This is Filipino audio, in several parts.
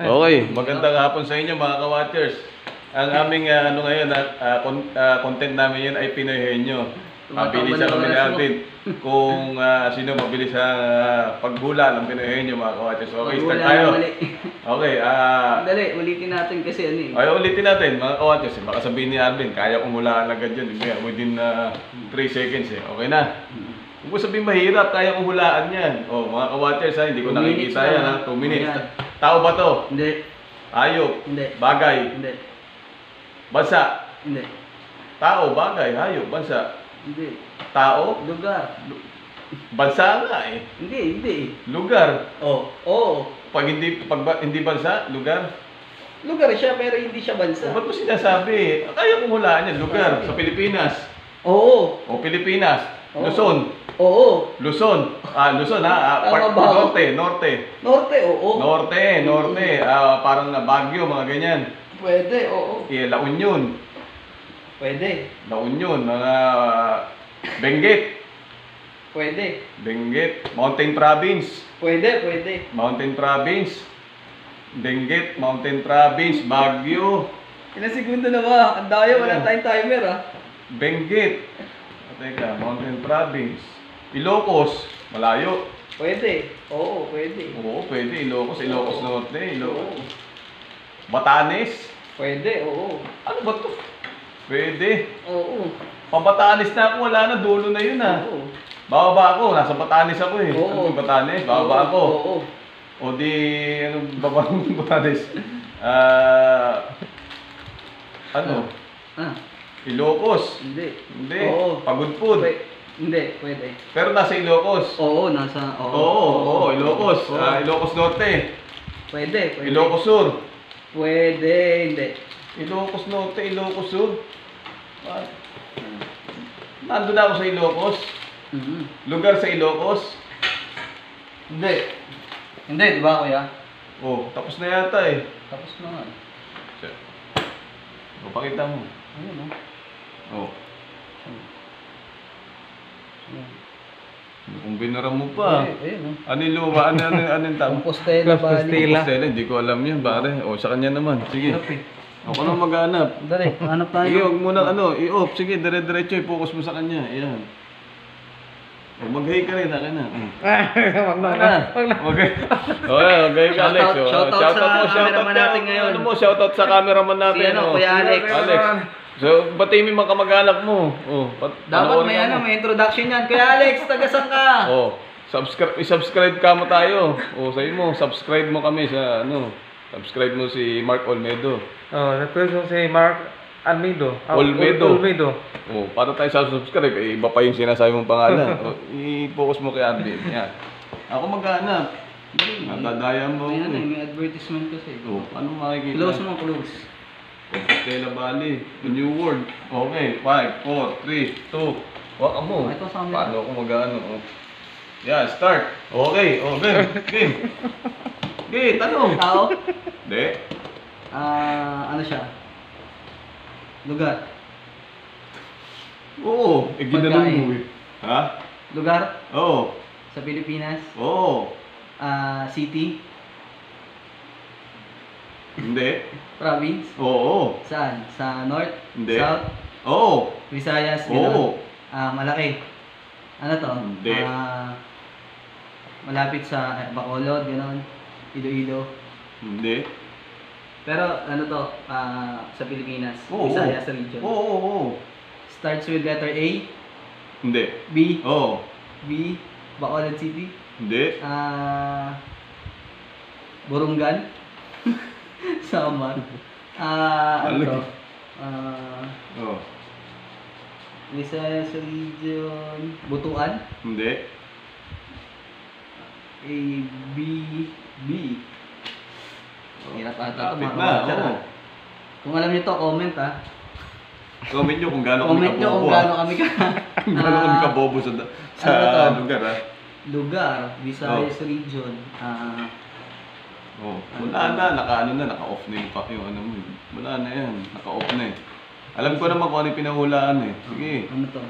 Okay, magandang hapon sa inyo mga ka-watchers. Ang aming ano ngayon, content namin yun ay Pinoy Henyo. Bilisan kami ni Alvin kung sino mabilis sa paghula ng Pinoy Henyo mga ka-watchers. Okay, start tayo. Okay, dali, ulitin natin kasi ano eh. Ay, ulitin natin mga ka-watchers. Baka sabihin ni Alvin, kaya kong hulaan agad yun. Within 3 seconds eh. Okay na. Kung sabihin mahirap, kaya kong hulaan yan. Oh, mga ka-watchers ha, hindi ko nakikita yan ha. 2 minutes. Tao ba to? Hindi. Hayop? Hindi. Bagay? Hindi. Bansa? Hindi. Tao, bagay, hayop, bansa? Hindi. Tao? Lugar. Bansa nga eh. Hindi. Lugar. Oo. Pag hindi bansa, lugar. Lugar siya pero hindi siya bansa. Ba't mo sinasabi? Kaya kong hulaan yan, lugar. Sa Pilipinas. Oo. O Pilipinas. Oo. Luzon. Oo. Luzon. Luzon ha. Tama ba? Norte. Norte, oo. Norte. Parang Baguio, mga ganyan. Pwede, oo. La Union. Pwede. La Union, mga Benguet. Pwede. Benguet. Mountain Province. Pwede. Mountain Province. Benguet, Mountain Province, Baguio. Ilang segundo na ba? Ang daya, wala tayong timer ah. Benguet. Teka, Mountain Province. Ilocos, malayo. Pwede. Oo, pwede. Oo, pwede. Ilocos Norte, Ilocos. Batanes. Pwede, oo. Ano ba to? Pwede. Oo. Pabatanes na ako, wala na, dulo na yun ah. Oo. Bababa ako, nasa Batanes ako eh. Oo. Ano Batanes? Bababa ako. Oo. O di, anong babang Batanes? Ano? Ilocos. Hindi. Oo. Pagudpud. Hindi, pwede. Pero nasa Ilocos. Oo, nasa... Oo, Ilocos. Ilocos Norte. Pwede. Ilocos Sur. Pwede, hindi. Ilocos Norte, Ilocos Sur. Nandun na ako sa Ilocos. Lugar sa Ilocos. Hindi. Hindi, di ba kuya? Oh, tapos na yata eh. Tapos na nga. O, pakita mo. Ayun Oh. Kung binara mo pa. Ayun Ano yung luma? Ano yung tama? Compostela Valley. Compostela, hindi ko alam yan, pare. O, sa kanya naman. Sige. Ako lang maghanap. Dali, hanap tayo. Sige, huwag mo na i-off. Sige, dire-diretso, i-focus mo sa kanya. Ayan. O, mag-hay ka rin, akin na. Wag na. Okay. Okay ka, Alex. Shoutout sa cameraman natin ngayon. Ano mo, shoutout sa cameraman natin. Si Kuya Alex. So, pati mo yung mga kamag-anak mo. Dapat may introduction yan. Kuya Alex, tagasan ka. I-subscribe ka mo tayo. Sabi mo, subscribe mo kami sa subscribe mo si Mark Olmedo. Represent si Mark Almedo. Olmedo. Para tayo sa subscribe, iba pa yung sinasabi mong pangalan. I-focus mo kay Arvin. Yan. Ako maghanap. Nadadaya mo. May advertisement kasi. Ano makikita? Close. Compostela Valley, New World. Okay, 5, 4, 3, 2. Waka mo. Ito sa amin. Paano ako mag-ano? Yeah, start. Okay, game. Okay, tanong. Tao? Hindi. Ano siya? Lugar. Oo, ginanong mo eh. Ha? Lugar? Oo. Sa Pilipinas? Oo. City? Hindi. Province? Oo. Saan? Sa North? Hindi. South? Oo. Visayas? Oo. Malaki? Ano to? Hindi. Malapit sa Bacolod, gano'n? Iloilo? Hindi. Pero ano to? Sa Pilipinas? Oo. Visayas region? Oo. Starts with letter A? Hindi. B? Oo. B? Bacolod City? Hindi. Burungan? Samar? Ano to? Oo. Visayas region? Butuan? Hindi. A, B, B. Hirap ata ito Kapit mga na, kabatsa. oo. Kung alam niyo to, comment ha. Comment nyo kung gaano kami Comment nyo kung kabobo. gaano kami ka. Gaano kami kabobo sa ano to? lugar ha. Lugar, Visayas region. Wala na, naka-off na yung ano mo. Wala na yan, naka-off na eh. Alam ko naman kung ano yung pinahulaan eh. Sige. Ano to?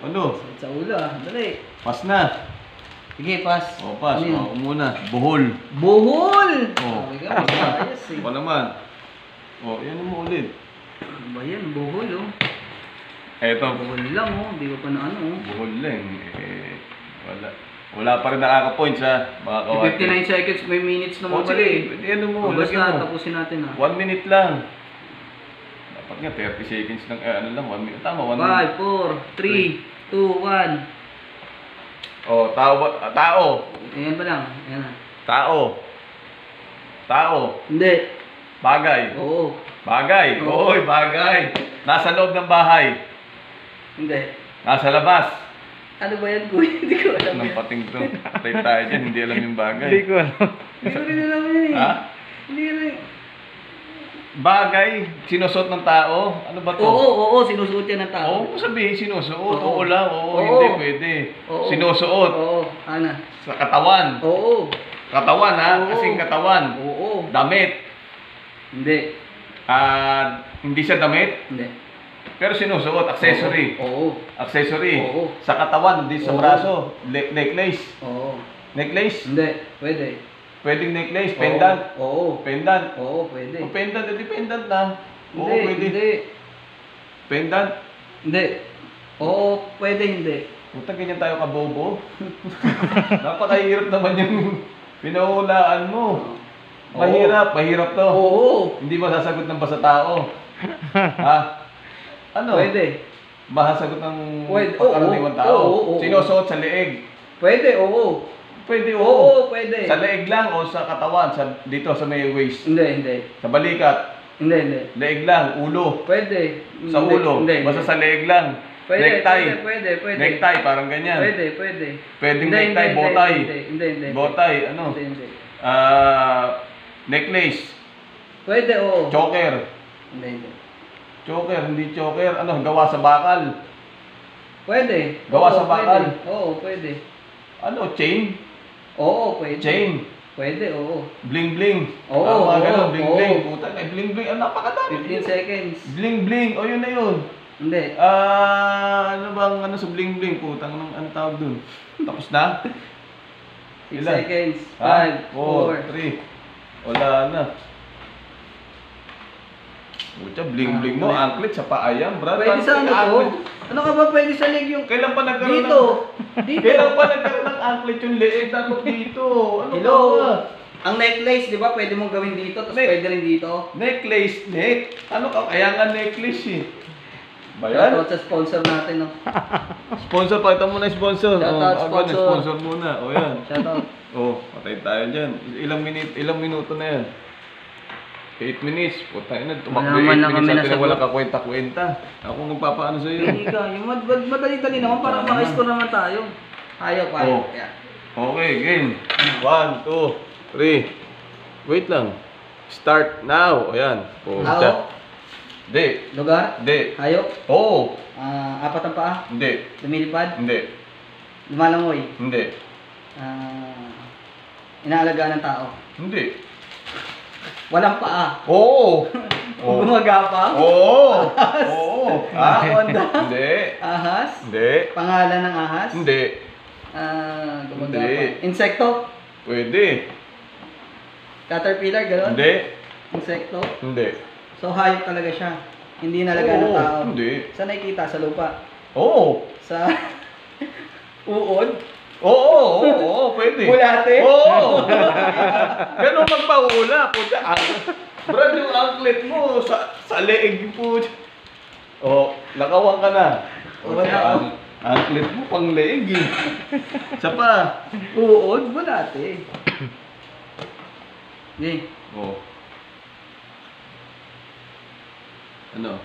Ano? Sa ulo dali. Pas na. Sige, pass. O, pass. Ano yun? O, muna. Buhol. Buhol! O, Sabi ka, masayas eh. Ako naman. O, yan mo ulit. Ano ba yan? Buhol oh. Eto. Buhol lang oh. Hindi ko pa na ano oh. Buhol lang. Wala. Wala pa rin nakaka-points ha, mga kawati. 59 seconds, may minutes naman pala eh. Ano mo, Basta lagyan mo. tapusin natin ha. 1 minute lang. Dapat nga 30 seconds lang, ano lang, 1 minute. Tama, 1 minute. 5, 4, 3, 2, 1. Oh, tao ba? Tao. Ayan pa lang. Ayan na. Tao. Tao. Hindi. Bagay. Oo. Bagay. Oo. Oy, bagay. Nasa loob ng bahay. Hindi. Nasa labas. Ano ba yan, kuya? Hindi ko alam Nang yan. pating to. Patay tayo dyan, hindi alam yung bagay. Hindi ko alam. Hindi ko rin alam yan eh. Ha? Hindi ko rin. Bagay. Sinusuot ng tao. Ano ba to? Oo, sinusuot yan ng tao. Oo, mo sabihin sinusuot. Oo. Oo lang. Oo, Oo. hindi pwede. Oo. Sinusuot. Oo. Ano? Sa katawan. Oo. Katawan ha? Oo. Kasing katawan. Oo. Damit. Hindi. Hindi siya damit. Hindi. Pero sinusuot. Accessory. Oo. Accessory. Oo. Sa katawan, hindi sa Oo. braso. Necklace. Oo. Necklace. Hindi. Pwede. Pwedeng necklace. Pendant. Oo. Pendant. Oo, pwede. O pendant, hindi pendant na. Oo, Hindi. pwede. Hindi. Pendant. Hindi. Oo, pwede hindi. Puta, ganyan tayo kabobo. Napakahirap naman yung pinahulaan mo. Oo. Mahirap to. Oo. Hindi masasagot ng basta tao. Ha? Ano? Pwede. Masasagot ng Pwede. pagkaraniwang Oo. tao. Oo, oo. Sinusuot sa leeg. Pwede, oo. Pwede, oo. Oo, pwede. Sa leeg lang o sa katawan, dito sa may waist. Hindi. Sa balikat, Hindi. leeg lang, ulo. Pwede. Sa Hindi, ulo, Hindi. basta sa leeg lang. Pwede, Necktie. Pwede. Necktie, parang ganyan. Pwede. Pwedeng Hindi, necktie, hindi, bowtie. Hindi. Bowtie, ano? Hindi. Necklace, Pwede, oo. choker. Hindi. Choker, hindi choker. Ano, gawa sa bakal. Pwede. Gawa Oo, sa bakal. pwede. Oo, pwede. Ano, chain? Oo, pwede. Chain. Pwede, oo. Bling-bling. Oo, mga ganun, oo, bling-bling. oo. Puta, may bling-bling. Ang napakadami. 15 seconds. Bling-bling. O, yun na yun. Hindi. Ano bang ano sa bling-bling? Putang, ano tawag dun? Tapos na? 6 Ilan? seconds. Ha? 5, 4, 4. 3. Wala na. Puta, bling-bling mo. Anklet sa paayam, brad. Pwede sa ano to? Anklet. Ano ka ba pwede sa leg yung... Kailan pa nagkaroon Dito. ng... Kailan pa nagkaroon ng anklet yung leeg? Dapat dito. Ano Hello. ba? Ang necklace, di ba? Pwede mong gawin dito, tapos Neck. pwede rin dito. Necklace, neck. Ano ka? Kaya nga necklace eh. Ba yan? Shoutout sa sponsor natin, no? Sponsor, pakita mo na yung sponsor. Shoutout, sponsor. Sponsor muna. O yan. Shoutout. Patay tayo dyan. Ilang minuto na yan? 8 minutes. Puta na, tumakbo Wala 8 naman lang minutes kami natin na nasagot. wala kakwenta-kwenta. Ako magpapaano sa'yo. Hindi ka, yung madali-dali naman para maka-score naman tayo. Ayaw pa. Oh. Yeah. Okay, game. 1, 2, 3. Wait lang. Start now. Ayan. Tao, Hindi. lugar, Hindi. hayop, Oo. apat ang paa, Hindi. lumilipad, Hindi. lumalangoy, Hindi. inaalagaan ng tao. Hindi. Walang paa. Oo. Oo. Gumagapang. Oo. Oo. Ha? Onda. Hindi. Ahas. Hindi. Pangalan ng ahas. Hindi. Gumagapang. Hindi. Insekto. Pwede. Caterpillar, gano'n? Hindi. Insekto. Hindi. So, hayop talaga siya. Hindi inalagaan ng Oo, tao. hindi. Saan nakikita? Sa lupa? Oo. Sa uod? Oo, pwede. Bulate? Oo. Ganun magpahula. Puta. Brad, yung anklet mo sa leeg po. Oh, nakawang ka na. Wala. Anklet mo pang leeg eh. Isa pa. Uod? Bulate. Okay. Oh. Ano?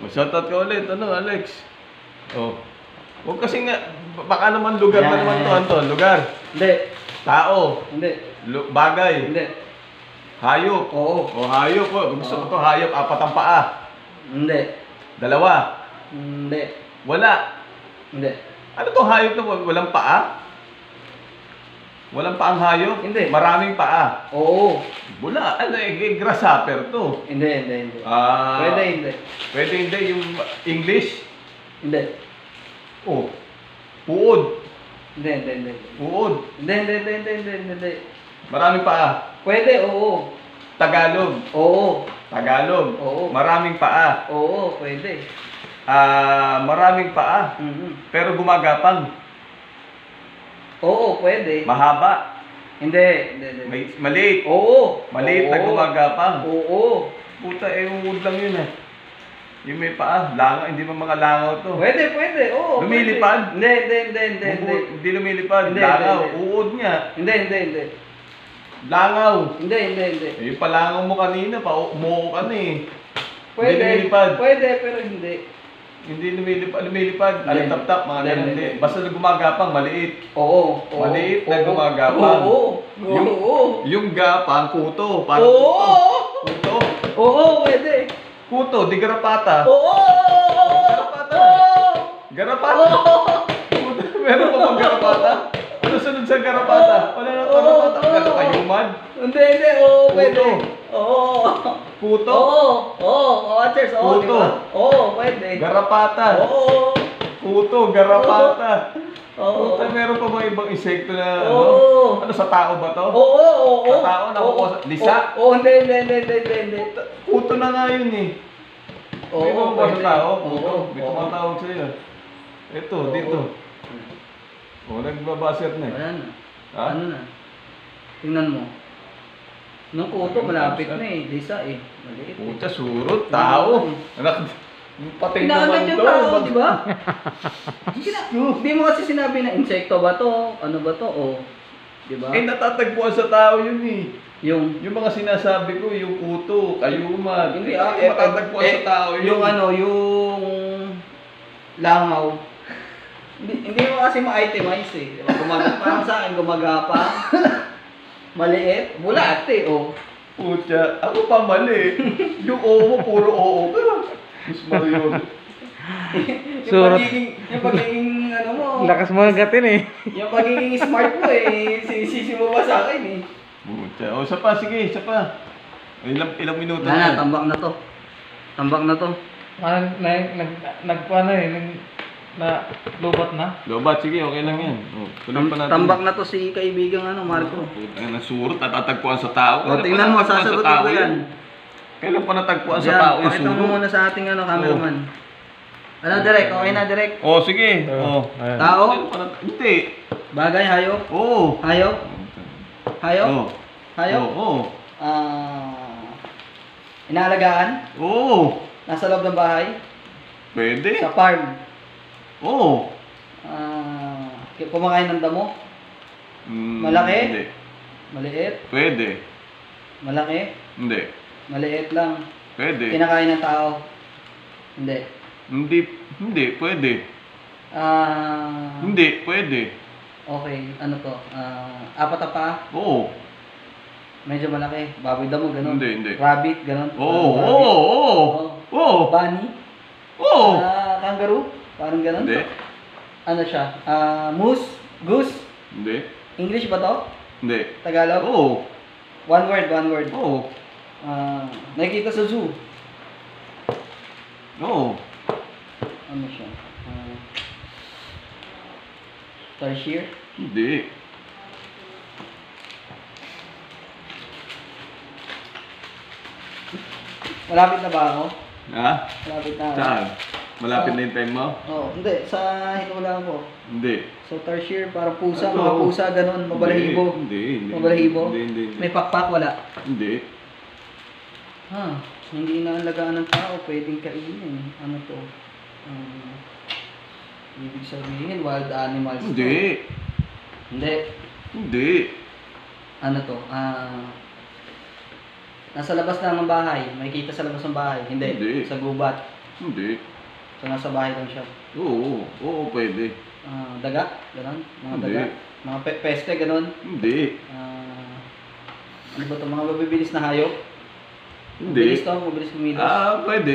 Shoutout ka ulit. Ano, Alex? Oh. Huwag kasi nga, baka naman lugar na naman to, Anton. Lugar. Hindi. Tao. Hindi. Bagay. Hindi. Hayop. Oo. O hayop po. Gusto ko to hayop. 4 ang paa. Hindi. 2. Hindi. Wala. Hindi. Ano to hayop na walang paa? Walang paang hayop? Hindi. Maraming paa. Oo. Wala. Ano grasshopper to. Hindi. Ah. Hindi. Pwede hindi yung English? Hindi. Oh. Puod. Hindi. Uod. Hindi. Maraming paa. Pwede, oo. Tagalog. Oo. Tagalog. Oo. Maraming paa. Oo, pwede. Maraming paa. Mhm. Pero gumagapang. Oo, pwede. Mahaba. Hindi. Maliit. Oo. Maliit na Oo. gumagapang. Oo. Puta, uod lang yun eh. Yung may paa. Langaw. Hindi mo mga langaw to. Pwede. Oo. Lumilipad? Pwede. Hindi. Hindi lumilipad. Hindi, Langaw. hindi. Uod nga. Hindi. Langaw. Hindi. Eh, palangaw mo kanina. Umuo ka na eh. Pwede. Hindi lumilipad. Pwede, pero hindi. Hindi lumilipad. Hindi. Alitap-tap. Mga Hindi, ganun. hindi. Hindi. Basta gumagapang. Maliit. Oo. Maliit na gumagapang. Oo. Yung gapang, kuto. Parang Oo. kuto. Oo, pwede. Kuto, di garapata. Oo. Garapata. Garapata. Puta, meron pa bang garapata? Ano sunod sa garapata? Wala na garapata. Garapayuman. Hindi. Oo, pwede. Puto. Oo. Kuto. Oo, watchers. Oo, di Puto. ba? Oo, pwede. Garapata. Oo. Kuto, garapata. Oo. Puta, meron pa bang ibang insekto na Oo. ano? Ano, sa tao ba to? Oo. Sa tao, nakukuha sa- lisa? Oo, hindi. Kuto na nga yun eh. Oo, May mga ba sa pwede. tao? Oo, Kuto. May oo. tumatawag sa'yo. Ito, dito. O, nagbabaser na eh. Wala na. Ha? Ano na? Tingnan mo. Nung kuto, malapit na eh. Disa eh. Maliit. Puta, surot, tao. Anak, pating Pinagad naman yung to. tao, di ba? Hindi mo kasi sinabi na insekto ba to? Ano ba to? O, di ba? Eh, natatagpuan sa tao yun eh. Yung Yung mga sinasabi ko, yung kuto, kayuman. Hindi, matatagpuan sa tao yun. yung ano, yung langaw. Hindi mo kasi ma-itemize eh. Diba? Parang sa akin, gumagapa. Maliit. Bulat eh, oh. Pucha, ako pa mali. Yung oo mo, puro oo ka. Mas yun. Surot. Yung pagiging, ano mo, Lakas mo gatin eh. yung pagiging smart mo eh, sinisisi mo ba sa akin eh. Pucha, o isa pa, sige, isa pa. Ilang minuto Wala na, tambak na to. Tambak na to. Nagpaano eh, na lubat na. Lobat, sige, okay lang yan. O, tuloy pa natin. Tambak na to si kaibigang ano, Marco. Puta, nasurot, natatagpuan sa tao. O, tingnan mo, sasagutin ko yan. Kailan pa natagpuan sa Yan, tao yung pakita mo surot? muna sa ating ano, cameraman. Ano, direct? Okay na, direct? Oh, sige. Oh. Ayan. Tao? Hindi. Bagay, hayop? Oo. Hayop? Hayop? Oo. Hayop? Oo. Inaalagaan? Oo. Nasa loob ng bahay? Pwede. Sa farm? Oo. Kumakain ng damo? Mm, Malaki? Hindi. Maliit? Pwede. Malaki? Hindi. Maliit lang. Pwede. Kinakain ng tao? Hindi. Hindi. Hindi. Pwede. Hindi. Pwede. Okay, ano to? Apat na paa? Oo. Medyo malaki. Baboy damo, ganun. Hindi. Rabbit, ganun. Oo. Rabbit. Oo. Oo. Oo. Bunny? Oo. Kangaroo? Parang ganun. Hindi. Ano siya? Moose? Goose? Hindi. English ba to? Hindi. Tagalog? Oo. One word. Oo. Nakikita sa zoo. Oo. Ano siya? Tarsier? Hindi. Malapit na ba ako? Ha? Malapit na ako. Saan? Malapit na yung time mo? Oo, hindi. Sa hinulang ko. Hindi. So tarsier, parang pusa, Ano? mga pusa, ganun, mabalahibo. Hindi. Mabalahibo? Hindi. May pakpak, wala. Hindi. Hindi inaalagaan ng tao, pwedeng kainin. Ano to? Ibig sabihin, wild animals to. Hindi. Hindi. Hindi. Ano to? Nasa labas lang ng bahay. Makikita sa labas ng bahay. Hindi. Hindi. Sa gubat. Hindi. So nasa bahay lang siya. Oo. Oo, pwede. Daga? Ganon? Mga Hindi. daga? Mga peste? Ganon? Hindi. Ano ba to? Mga mabibilis na hayop? Hindi. Mabilis to? Mabilis kumilos? Pwede.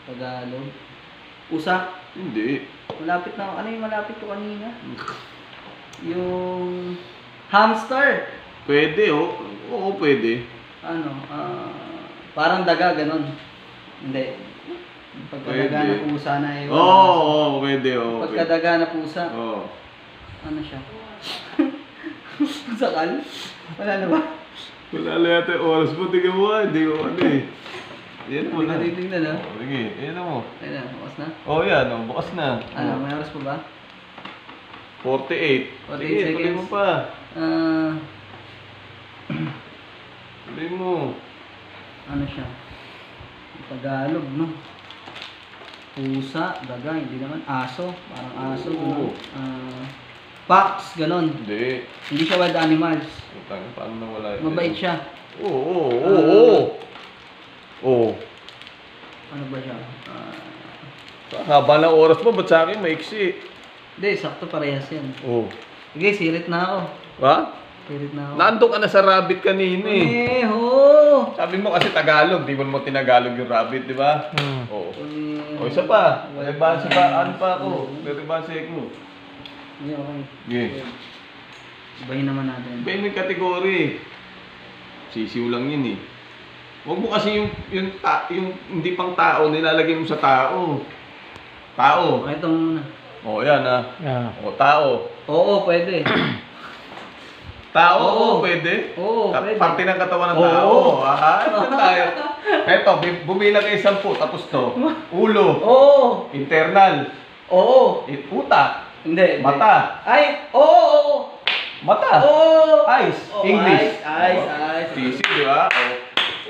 Tagalog? Usa? Hindi. Malapit na. Ano yung malapit ko kanina? Yung hamster. Pwede, oo. Oo, pwede. Ano? Parang daga, ganon. Hindi. Pagkadaga Pwede. na pusa na eh. Oo, pwede, oo. Pagkadaga na pusa. Oo. Ano siya? Sakal? Wala na ba? Wala na yata yung oras mo. Tingnan mo nga. Hindi ko ano eh. Yan mo Hindi na. ka titignan ha? Oh, sige, yan mo. Ayun na, bukas na. Oh, yan. Oh, bukas na. Ano, may oras pa ba? 48. 48 Sige, tuloy seconds. mo pa. Ah, Tuloy mo. ano siya? Tagalog, no? Pusa, daga, hindi naman. Aso, parang aso, Oo. gano'n. Fox, gano'n. Hindi. Hindi siya wild animals. Putang, paano nawala yun? Mabait siya. Oo, oo, oo, oo. Oo. Ano ba siya? Haba ng oras mo, ba't sa akin maiksi? Hindi, sakto parehas yan. Oo. Sige, sirit na ako. Ha? Sirit na ako. Nandun ka na sa rabbit kanina eh. Ho! Sabi mo kasi Tagalog, di mo tinagalog yung rabbit, di ba? Hmm. Oo. O isa pa. Rebanse pa. Ano pa ako? Rebanse ko. Hindi, okay. Yeah. Ibahin naman natin. Iba yung kategory. Sisiw lang yun eh. Huwag mo kasi yung hindi pang tao, nilalagay mo sa tao. Tao. Okay, ito muna. O yan ah. Ah. O tao. Oo, pwede. Tao, Oo. oo, pwede. Oo, pwede. Parte ng katawan ng Oo. tao. Ah, ito tayo. Eto, bumilang kayo 10, tapos to. Ulo. Oo! Internal. Oo! Utak. Hindi. Mata. Ay! Oo! Mata. Oo! Eyes. Oo, English. eyes, Oh. eyes. Easy, di ba? Oh.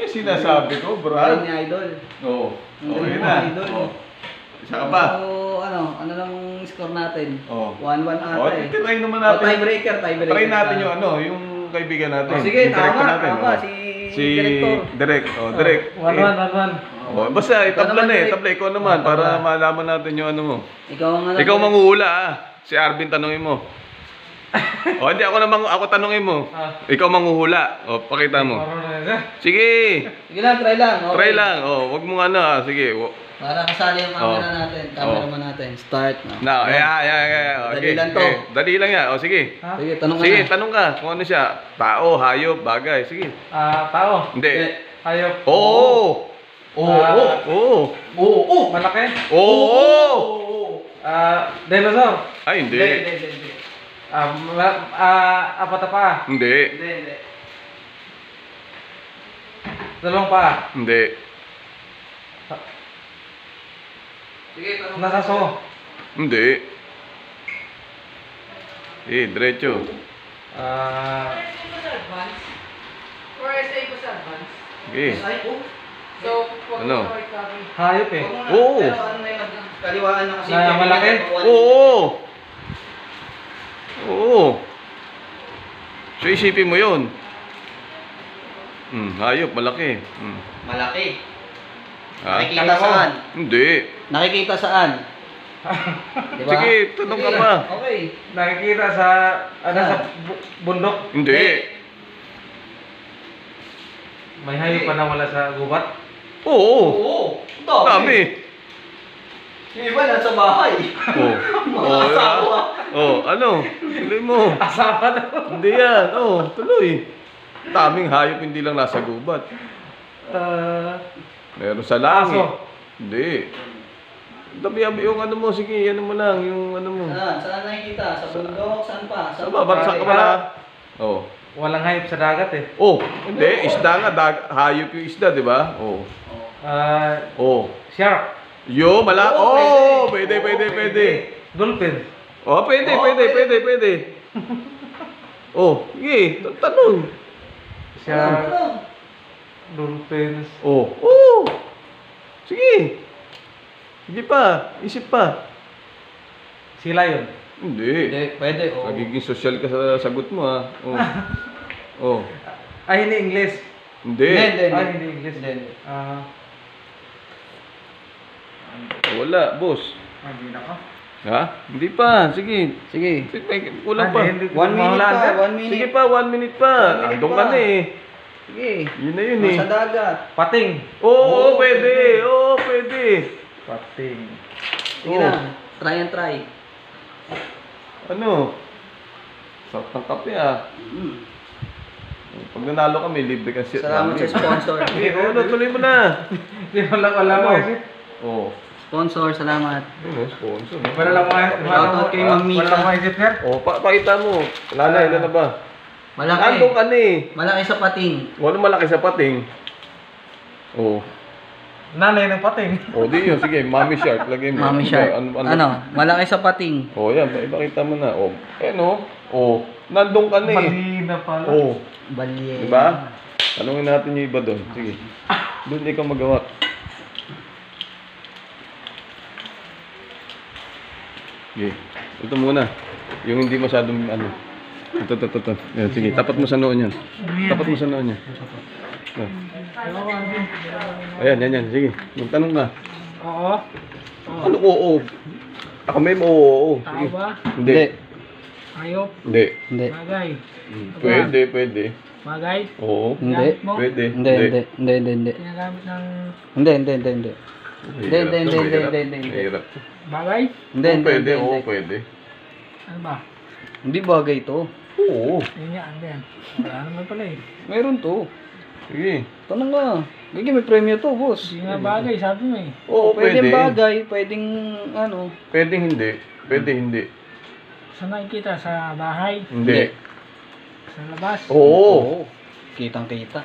Eh, sinasabi ko, Ay, Brad. ni Idol. Oo. Ang Oh, galing yun mo, na. Idol. Oh. Isa ka pa. So, ano lang score natin? Oh. 1-1 ata Oh, eh. titry naman Oh, natin. tiebreaker. Try natin yung yung kaibigan natin. Oh, sige, Yung director tama, natin, tama. oh. Si Director. Direct. Oh, direct. 1-1. Oh, basta itabla naman, na eh. Direk. Tabla ikaw naman Oh, para tabla. malaman natin yung ano mo. Ikaw ang ano. Ikaw manghuhula ah. Si Arvin tanungin mo. Oh, hindi ako ako tanungin mo. Ah. Ikaw manghuhula. Oh, pakita mo. Marunong na. Sige. Sige lang, try lang. Okay. Try lang. Oh, wag mo ano ah. Sige. Para kasali yung camera Oh. natin. Cameraman natin. Start. Na, yeah. Dali lang to. Dali lang yan. Oh, sige. Ha? Sige, tanong ka Sige, na. tanong ka kung ano siya. Tao, hayop, bagay. Sige. Tao. Hindi. Hayop. Oo. Oo. Ah. Oo. Oo! Malaki. Oo. Dinosaur. Ay, hindi. Hindi. Apat na paa. Hindi. Hindi. Dalawang paa. Hindi. Sige, tanong ka. Nasa so. Hindi. Diretso. For essay ko sa advance. Sige. Ay, oh. So, pag Ano? recovery. Hayop eh. Wag mo na. Oo. Pero ano na yung kaliwaan na kasi. Na malaki? Oo. Oo. So isipin mo yun. Hayop, malaki. Malaki. Ha? Nakikita Kala mo. saan? Hindi. Nakikita saan? Diba? Sige, tanong ka pa. Okay. Nakikita sa sa bundok. Hindi. May hayop pa na wala sa gubat. Oo. Oo. Dami. Yung iba nasa bahay. Oo. Mga asawa. Oh, ano? Tuloy mo. Asawa na. Hindi yan. Oh, tuloy. Daming hayop hindi lang nasa gubat. Meron sa langit. Aso. Hindi. Tabi yung ano mo, sige, ano mo lang, yung ano mo. Saan? Saan nakikita? Sa bundok? Saan pa? Sa baba, sa kamala. Oh. Walang hayop sa dagat eh. Oh, hindi, isda nga, hayop yung isda, di ba? Oh. Oh. Shark. Yo, mala. Oo, Oh, pwede. Dolphin. Oh, pwede. Oh, sige, tanong. Shark. Ano? Dolphins. Oh. Oh. Sige. Sige pa, isip pa. Si lion. Hindi. Hindi, pwede. Oo. Nagiging social ka sa sagot mo ah. Oh. Oh. Ay, hindi English. Hindi. Hindi. Ay, hindi English. Hindi. Wala, boss. Hindi na ko. Ha? Hindi pa. Sige. Sige. Sige, kulang pa. Hindi, 1 minute pa. 1 minute. Sige pa, 1 minute pa. 1 minute Andun pa. ka na eh. Sige. Yun na yun eh. Nasa dagat. Pating. Oo, pwede. Oo, pwede. Pating. Sige Oo. na. Try and try. Ano? Sarap ng kape ah. Pag nanalo kami, libre ka siya. Salamat sa sponsor. Sige, tuloy mo na. Hindi mo lang alam Ano? kasi. Oo. Sponsor, salamat. Ano, sponsor. Wala lang mga... Shoutout kay Ma'am Mika. Wala lang mga isip, sir. Oh, pakita mo. Wala na, ilan na ba? Malaki. Nandun ka na eh. Malaki sa pating. Wala malaki sa pating. Oh. Nanay ng pating. Oh, di yun. Sige, Mami Shark. Lagay mo. Mami Shark. Ano? Malaki sa pating. Oh, yan. Ipakita mo na. Oh. Ano? Oh. Nandun ka na eh. Malina pala. Oh. Balye. Diba? Tanungin natin yung iba doon. Sige. Doon ikaw magawa. Sige. Ito muna. Yung hindi masyadong ano. Ito. Yan, sige. Tapat mo sa noon yan. Tapat mo sa noon yan. Ayan. Sige. Magtanong ka. Oo. Ano ko? Oo. Ako may oo. Sige. Tao ba? Hindi. Ayop. Hindi. Hindi. Bagay. Pwede. Bagay. Oo. Hindi. Mo? Pwede. Hindi. Ginagamit ng Hindi. Hindi. Mahirap. bagay? Hindi. Pwede. Oo, pwede. Ano ba? Hindi bagay to. Oo. Yun yan, ano yan? Wala naman pala eh. Meron to. Sige. Tanong ka. Gagi, may premyo to, boss. Hindi nga bagay, sabi mo eh. Oo, Pwedeng pwede. bagay, pwedeng ano. Pwedeng hindi. Pwede hindi. Saan nakikita? Sa bahay? Hindi. Sa labas? Oo. Kitang-kita.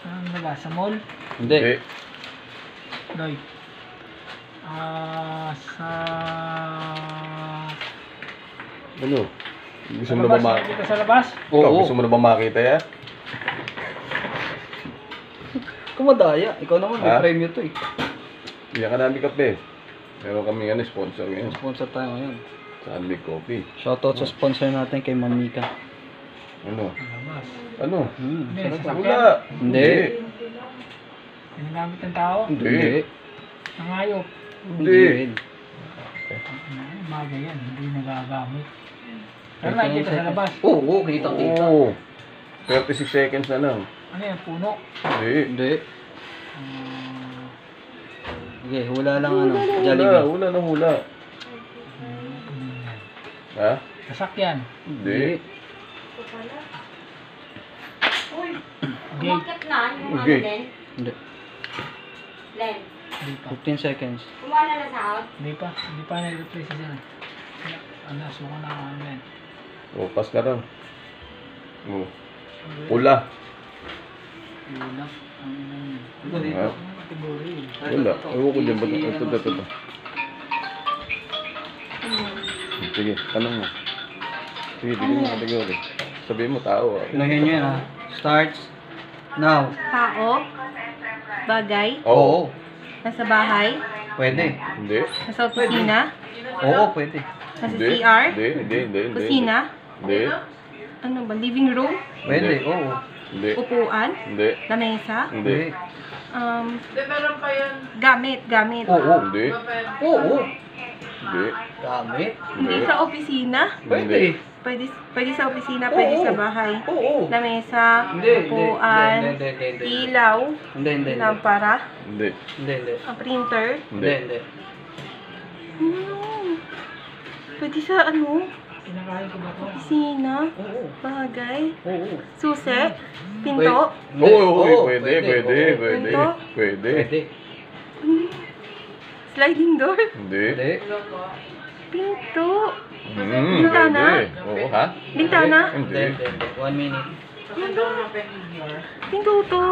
Saan labas? Sa mall? Hindi. Doy. Sa... Ano? Gusto Sa mo na ba labas? makita? Nakikita sa labas? Ikaw, Oo. gusto mo na ba makita yan? Kumadaya. Ikaw naman, may Ha? premyo to eh. Bigyan ka namin kape. Meron kami ano, sponsor ngayon. Sponsor tayo ngayon. Sunday Coffee. Shoutout sa sponsor natin kay Ma'am Mika. Ano? Sa labas. Ano? Hindi, Sarap. sasakyan. Wala. Hindi. Ginagamit ng tao? Hindi. Ang ayop. Hindi rin. Bagay yan, hindi nagagamit. Pero nakikita sa labas. Oo, kitang-kita. Oo. 36 seconds na lang. Ano yan, puno? Hindi. Hindi. Sige, hula lang ano. Wala. Jollibee. Hula na hula. Ha? Sasakyan. Hindi. Gate. Umakit na yung ano Okay. din. Hindi. Len. Hindi pa. 15 seconds. Kumuha na ng sahod. Hindi pa nag-replace siya. Ano, suka na ako ano yan. O, pass na lang. O. Pula. Wala. Ito dito. Ha? Category. Wala. Ewan ko dyan. Ba't ito. Sige, tanong mo. Sige, bigyan mo kategory. Sabihin mo tao. Pinahin nyo yan ha. Starts now. Tao. Bagay. Oo. Nasa bahay. Pwede. Hindi. Nasa opisina. Oo, pwede. Nasa Hindi. CR. Hindi. Kusina. Hindi. Ano ba? Living room. Pwede, oo. Hindi. Upuan. Hindi. Lamesa. Hindi. Hindi, meron pa yun. Gamit. Oo. Hindi. Oo. Hindi. Gamit. Hindi sa opisina. Pwede. Pwede sa opisina, pwede Oo. sa bahay. Oo. Lamesa, Hindi. upuan, Hindi. ilaw, Hindi. lampara, Hindi. Hindi. ang printer. Hindi. Ano? Pwede sa ano? Kinakain ko ba ito? Opisina, Oo. bagay, Oo. susi, pinto, Oo, pwede. Pinto? Pwede. sliding door, Hindi. Hindi. pinto, Pwede. Oo, ha? bintana, Hindi. 1 minute. pinto to,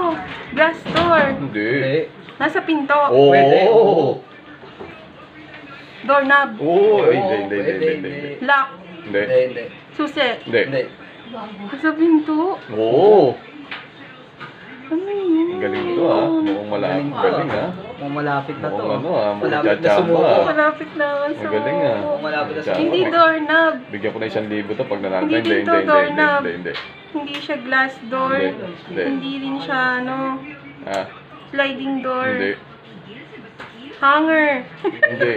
glass door, Hindi. Hindi. nasa pinto, Pwede. Oo. doorknob, Oo. Ay, Oo, hindi. pwede. lock, Hindi. Hindi. susi, Hindi. Hindi. nasa pinto. Oo. Ano yun? Ang galing ito ha. Mukhang malapit. Galing ha. Mukhang malapit na to. Mukhang ano ha. Mukhang Malapit na tsatsamba sumuko. ha. Malapit na nga sa... Ang galing ah. Mukhang malapit na Tsatsamba. Hindi doorknob. Bigyan ko na 1,000 to pag nanalo. Hindi Hindi. dito, doorknob. Hindi. Hindi siya glass door. Hindi. Hindi rin siya ano, Ha? sliding door. Hindi. Hanger. Hindi.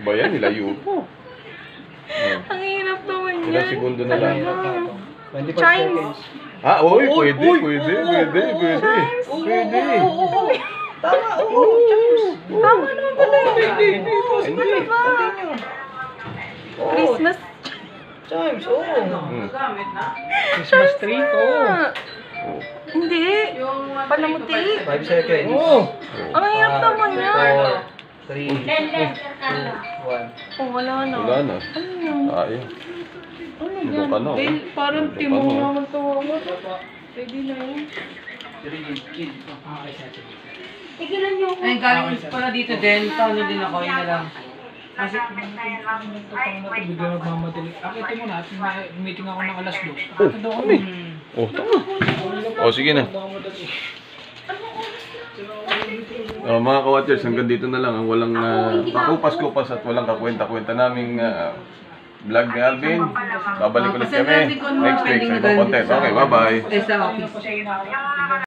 Ba yan? Nilayo po. Ang hirap naman yan. Ilang segundo na lang. Ano ba? 25 Chimes. seconds. Ah, oy, Uy, pwede. uy, Pwede. oo, Pwede. oo, Pwede. Oo, Pwede. oo, oo. Tama, oo. Chimes. Tama naman pala yun. Hindi. Hindi. Continue. Oo. Christmas. Chimes, oo. Hmm. Gamit na. Christmas tree? Oo. Oh. Hindi. Yung Palamuti. 5 seconds. Oo. Ang hirap naman yan. 4, 3, 2, 1. Oh, wala na. Wala na. Ano yun? Ayaw. Ano Ito yan? ka na, oh. Well, parang Ito timo ka na, oh. naman tawa. Pwede na yun. Tigilan niyo ako. Ay, galing pala dito din. Paano din ako, yun na lang. Kasi, Bigla magmamadali. Akitin mo na at may meeting ako ng alas 2. Oh, kami. Oh, tama. Oh, sige na. Mga ka-watchers, hanggang dito na lang ang walang kakupas-kupas at walang kakwenta-kwenta naming vlog ni Alvin. Babalik ulit kami next week sa ibang content. Okay, bye-bye. sa office.